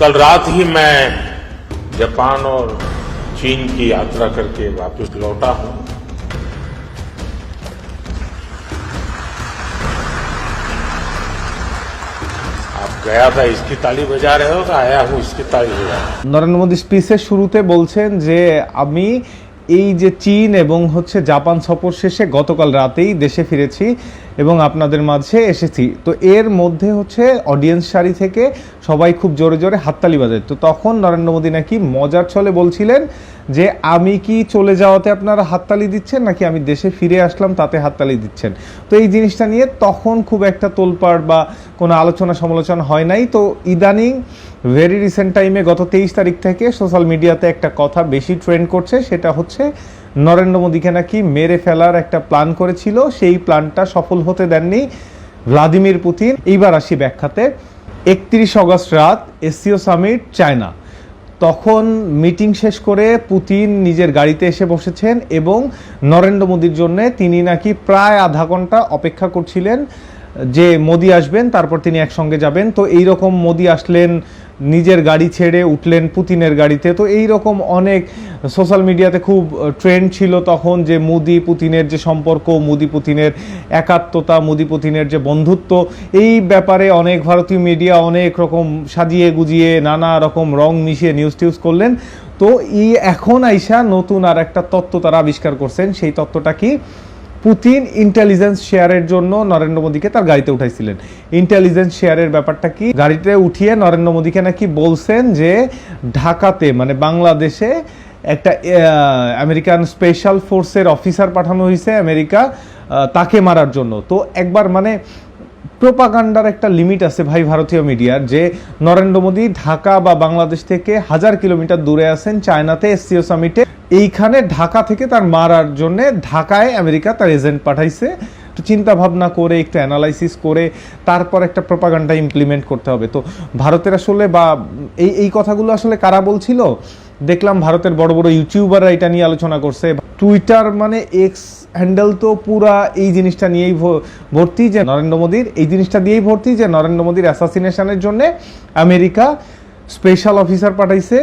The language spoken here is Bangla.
कल रात ही मैं जापान और चीन की यात्रा करके वापस लौटा हूं। आप गया था इसकी ताली बजा रहे हो, तो आया हूं इसकी ताली बजा रहा हूं। নরেন্দ্র মোদী স্পিচের শুরুতে বলছেন যে আমি এই যে চীন এবং জাপান সফর শেষে গতকাল রাতেই দেশে ফিরেছি এবং আপনাদের মাঝে এসেছি। তো এর মধ্যে অডিয়েন্স সারি থেকে সবাই খুব জোরে জোরে হাততালি বাজায়। তো তখন নরেন্দ্র মোদী নাকি মজার ছলে বলছিলেন যে আমি কি চলে যাওয়াতে আপনারা হাততালি দিচ্ছেন নাকি আমি দেশে ফিরে আসলাম তাতে হাততালি দিচ্ছেন। তো এই জিনিসটা নিয়ে তখন খুব একটা তোলপাড় বা কোনো আলোচনা সমালোচনা হয় নাই। তো ইদানিং ভেরি রিসেন্ট টাইমে গত 23 তারিখ থেকে সোশ্যাল মিডিয়াতে একটা কথা বেশি ট্রেন্ড করছে, সেটা নরেন্দ্র মোদীকে নাকি মেরে ফেলার একটা প্ল্যান করেছিল, সেই প্ল্যানটা সফল হতে দেননি ভ্লাদিমির পুতিন। এইবার আসি ব্যাখ্যাতে। 31 অগস্ট রাত এসসিও সামিট চায়না, তখন মিটিং শেষ করে পুতিন নিজের গাড়িতে এসে বসেছেন এবং নরেন্দ্র মোদীর জন্য তিনি নাকি প্রায় আধা ঘন্টা অপেক্ষা করছিলেন যে মোদী আসবেন, তারপর তিনি একসঙ্গে যাবেন। তো এইরকম মোদী আসলেন, নিজের গাড়ি ছেড়ে উঠলেন পুতিনের গাড়িতে। তো এইরকম অনেক সোশ্যাল মিডিয়াতে খুব ট্রেন্ড ছিল তখন যে মোদী পুতিনের যে সম্পর্ক, মোদী পুতিনের একাত্মতা, মোদী পুতিনের যে বন্ধুত্ব, এই ব্যাপারে অনেক ভারতীয় মিডিয়া অনেক রকম সাজিয়ে গুজিয়ে নানা রকম রং মিশিয়ে নিউজ টিউজ করলেন। তো এখন আইসা নতুন আর একটা তত্ত্ব তারা আবিষ্কার করছেন। সেই তত্ত্বটা কি? পুতিন ইন্টেলিজেন্স শেয়ারের জন্য নরেন্দ্র মোদীকে তার গাড়িতে উঠাইছিলেন। ইন্টেলিজেন্স শেয়ারের ব্যাপারটা কি? গাড়িতে উঠিয়ে নরেন্দ্র মোদীকে নাকি বলছেন যে ঢাকাতে মানে বাংলাদেশে একটা আমেরিকান স্পেশাল ফোর্সের অফিসার পাঠানো হয়েছে আমেরিকা তাকে মারার জন্য। তো একবার প্রোপাগান্ডার একটা লিমিট আছে ভাই ভারতীয় মিডিয়ার, যে নরেন্দ্র মোদী ঢাকা বা বাংলাদেশ থেকে 1000 কিলোমিটার দূরে আছেন চায়নাতে এসসিও সামিটে। এইখানে ঢাকা থেকে তার মারার জন্য ঢাকায় আমেরিকা তার এজেন্ট পাঠাইছে। একটু চিন্তা ভাবনা করে একটু অ্যানালাইসিস করে তারপর একটা প্রোপাগান্ডা ইমপ্লিমেন্ট করতে হবে। তো ভারতের বা এই কথাগুলো কারা বলছিল? দেখলাম ভারতের বড় বড় ইউটিউবাররা এটা নিয়ে আলোচনা করছে। টুইটার এক্স হ্যান্ডেল তো পুরা এই জিনিসটা নিয়েই ভর্তি, যে নরেন্দ্র মোদীর এই জিনিসটা দিয়েই ভর্তি যে নরেন্দ্র মোদীর অ্যাসাসিনেশনের জন্য আমেরিকা স্পেশাল অফিসার পাঠাইছে।